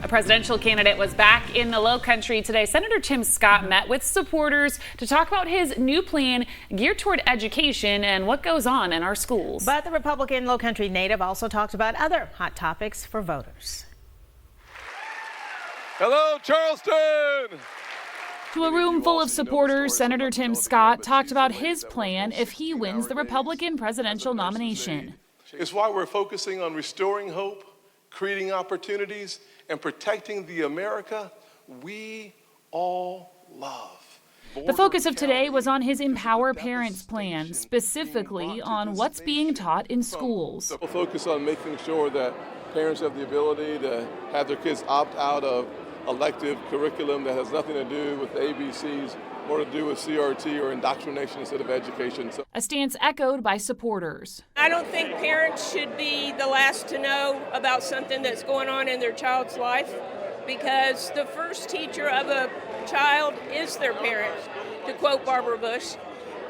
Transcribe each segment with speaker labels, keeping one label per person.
Speaker 1: presidential candidate was back in the Lowcountry today. Senator Tim Scott met with supporters to talk about his new plan geared toward education and what goes on in our schools.
Speaker 2: But the Republican Lowcountry native also talked about other hot topics for voters.
Speaker 3: Hello, Charleston!
Speaker 1: To a room full of supporters, Senator Tim Scott talked about his plan if he wins the Republican presidential nomination.
Speaker 3: It's why we're focusing on restoring hope, creating opportunities, and protecting the America we all love.
Speaker 1: The focus of today was on his Empower Parents plan, specifically on what's being taught in schools.
Speaker 3: We'll focus on making sure that parents have the ability to have their kids opt out of elective curriculum that has nothing to do with the ABCs, more to do with CRT or indoctrination instead of education.
Speaker 1: A stance echoed by supporters.
Speaker 4: I don't think parents should be the last to know about something that's going on in their child's life, because the first teacher of a child is their parent, to quote Barbara Bush.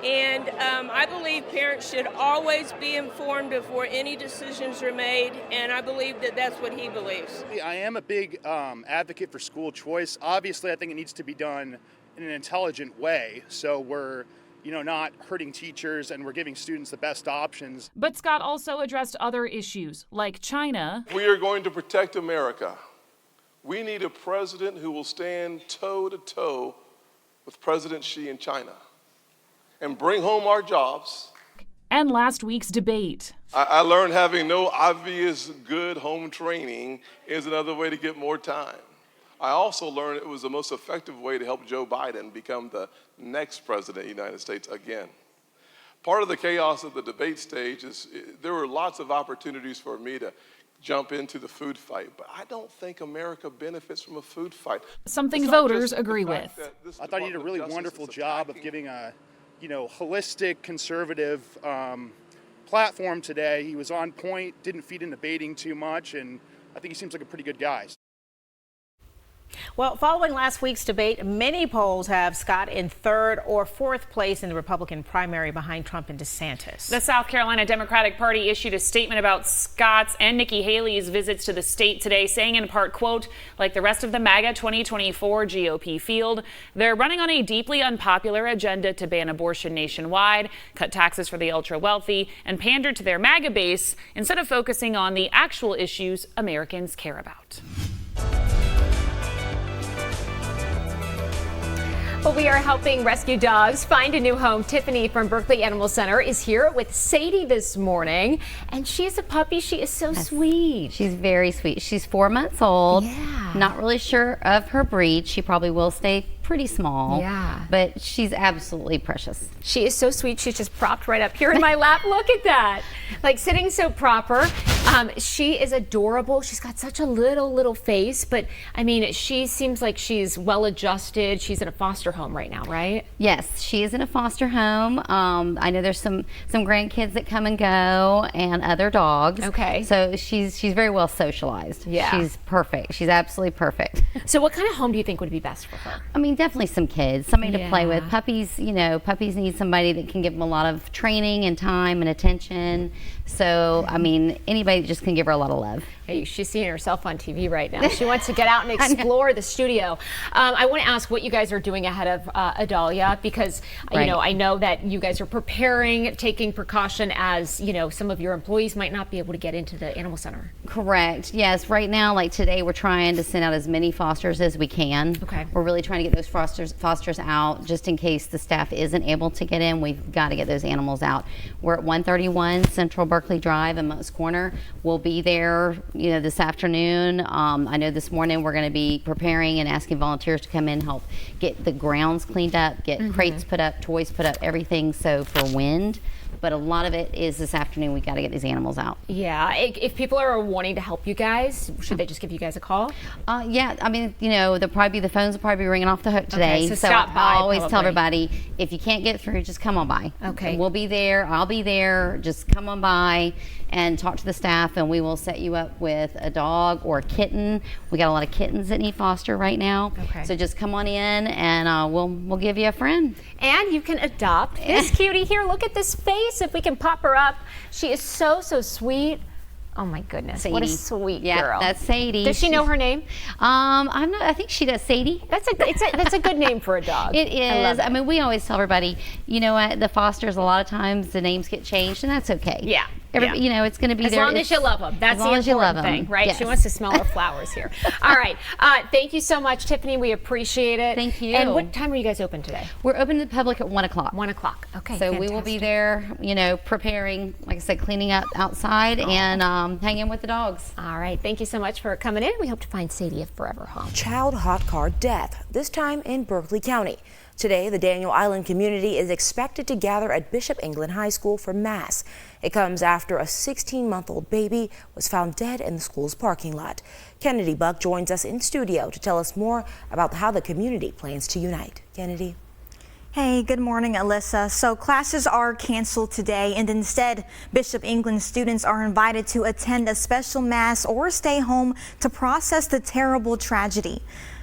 Speaker 4: And I believe parents should always be informed before any decisions are made, and I believe that that's what he believes.
Speaker 5: I am a big advocate for school choice. Obviously, I think it needs to be done in an intelligent way, so we're not hurting teachers and we're giving students the best options.
Speaker 1: But Scott also addressed other issues, like China.
Speaker 3: We are going to protect America. We need a president who will stand toe-to-toe with President Xi in China and bring home our jobs.
Speaker 1: And last week's debate.
Speaker 3: I learned having no obvious good home training is another way to get more time. I also learned it was the most effective way to help Joe Biden become the next president of the United States again. Part of the chaos of the debate stage is there were lots of opportunities for me to jump into the food fight, but I don't think America benefits from a food fight.
Speaker 1: Something voters agree with.
Speaker 5: I thought he did a really wonderful job of giving a holistic, conservative platform today. He was on point, didn't feed into baiting too much, and I think he seems like a pretty good guy.
Speaker 2: Well, following last week's debate, many polls have Scott in third or fourth place in the Republican primary behind Trump and DeSantis.
Speaker 1: The South Carolina Democratic Party issued a statement about Scott's and Nikki Haley's visits to the state today, saying in part, quote, like the rest of the MAGA 2024 GOP field, they're running on a deeply unpopular agenda to ban abortion nationwide, cut taxes for the ultra-wealthy, and pander to their MAGA base instead of focusing on the actual issues Americans care about.
Speaker 6: Well, we are helping rescue dogs find a new home. Tiffany from Berkeley Animal Center is here with Sadie this morning, and she is a puppy. She is so sweet.
Speaker 7: She's very sweet. She's 4 months old.
Speaker 6: Yeah.
Speaker 7: Not really sure of her breed. She probably will stay pretty small.
Speaker 6: Yeah.
Speaker 7: But she's absolutely precious.
Speaker 6: She is so sweet. She's just propped right up here in my lap. Look at that. Like sitting so proper. She is adorable. She's got such a little face, but I mean, she seems like she's well adjusted. She's in a foster home right now, right?
Speaker 7: Yes, she is in a foster home. I know there's some grandkids that come and go and other dogs.
Speaker 6: Okay.
Speaker 7: So she's very well socialized.
Speaker 6: Yeah.
Speaker 7: She's perfect. She's absolutely perfect.
Speaker 6: So what kind of home do you think would be best for her?
Speaker 7: I mean, definitely some kids, somebody to play with.
Speaker 6: Yeah.
Speaker 7: Puppies, puppies need somebody that can give them a lot of training and time and attention. So, I mean, anybody just can give her a lot of love.
Speaker 6: Hey, she's seeing herself on TV right now. She wants to get out and explore the studio. I want to ask what you guys are doing ahead of Adalia, because I know that you guys are preparing, taking precaution as some of your employees might not be able to get into the animal center.
Speaker 7: Correct. Yes. Right now, like today, we're trying to send out as many fosters as we can.
Speaker 6: Okay.
Speaker 7: We're really trying to get those fosters out just in case the staff isn't able to get in. We've got to get those animals out. We're at 131 Central Berkeley Drive in Mutts Corner. We'll be there this afternoon. I know this morning we're going to be preparing and asking volunteers to come in and help get the grounds cleaned up, get crates put up, toys put up, everything so for wind. But a lot of it is this afternoon. We got to get these animals out.
Speaker 6: Yeah. If people are wanting to help you guys, should they just give you guys a call?
Speaker 7: Yeah. I mean, the phones will probably be ringing off the hook today.
Speaker 6: Okay, so stop by.
Speaker 7: I always tell everybody, if you can't get through, just come on by.
Speaker 6: Okay.
Speaker 7: We'll be there. I'll be there. Just come on by and talk to the staff, and we will set you up with a dog or a kitten. We got a lot of kittens that need foster right now.
Speaker 6: Okay.
Speaker 7: So just come on in, and we'll give you a friend.
Speaker 6: And you can adopt this cutie here. Look at this face. If we can pop her up, she is so sweet. Oh my goodness, what a
Speaker 7: Sadie.
Speaker 6: sweet
Speaker 7: Yeah,
Speaker 6: girl.
Speaker 7: that's Sadie.
Speaker 6: Does she know her name?
Speaker 7: I'm not. I think she does. Sadie.
Speaker 6: That's a good name for a dog.
Speaker 7: It is.
Speaker 6: I
Speaker 7: I mean, we always tell everybody, you know what, the fosters, a lot of times the names get changed, and that's okay.
Speaker 6: Yeah.
Speaker 7: You know, it's going to be
Speaker 6: as
Speaker 7: there.
Speaker 6: long as you love them. That's the important thing, right?
Speaker 7: Yes.
Speaker 6: She wants to smell her flowers here. All right. Thank you so much, Tiffany. We appreciate it.
Speaker 7: Thank you.
Speaker 6: And what time are you guys open today?
Speaker 7: We're open to the public at 1 o'clock.
Speaker 6: 1 o'clock. Okay.
Speaker 7: So we will be there, you know, preparing, like I said, cleaning up outside and hanging with the dogs.
Speaker 6: All right. Thank you so much for coming in. We hope to find Sadie a forever home.
Speaker 8: Child hot car death, this time in Berkeley County. Today, the Daniel Island community is expected to gather at Bishop England High School for Mass. It comes after a 16-month-old baby was found dead in the school's parking lot. Kennedy Buck joins us in studio to tell us more about how the community plans to unite. Kennedy.
Speaker 9: Hey, good morning, Alyssa. So classes are canceled today, and instead, Bishop England students are invited to attend a special Mass or stay home to process the terrible tragedy.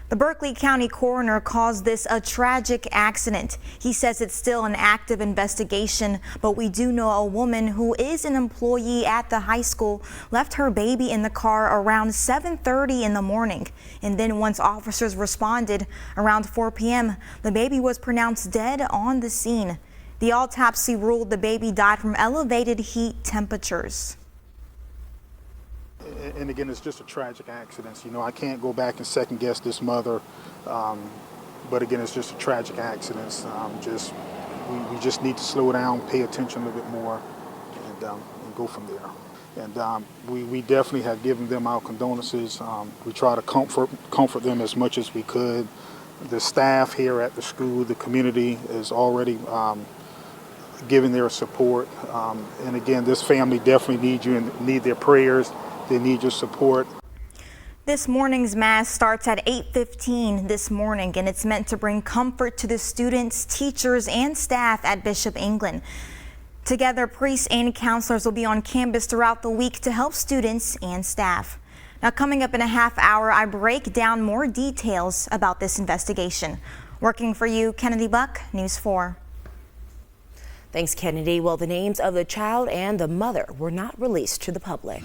Speaker 9: The Berkeley County Coroner calls this a tragic accident. He says it's still an active investigation, but we do know a woman who is an employee at the high school left her baby in the car around 7:30 in the morning. And then once officers responded around 4 p.m., the baby was pronounced dead on the scene. The autopsy ruled the baby died from elevated heat temperatures.
Speaker 10: And again, it's just a tragic accident. You know, I can't go back and second guess this mother, but again, it's just a tragic accident. We just need to slow down, pay attention a little bit more, and go from there. And we definitely have given them our condolences. We try to comfort them as much as we could. The staff here at the school, the community is already giving their support. And again, this family definitely needs you and need their prayers. They need your support.
Speaker 9: This morning's Mass starts at 8:15 this morning, and it's meant to bring comfort to the students, teachers, and staff at Bishop England. Together, priests and counselors will be on campus throughout the week to help students and staff. Now, coming up in a half hour, I break down more details about this investigation. Working for you, Kennedy Buck, News 4.
Speaker 8: Thanks, Kennedy. Well, the names of the child and the mother were not released to the public.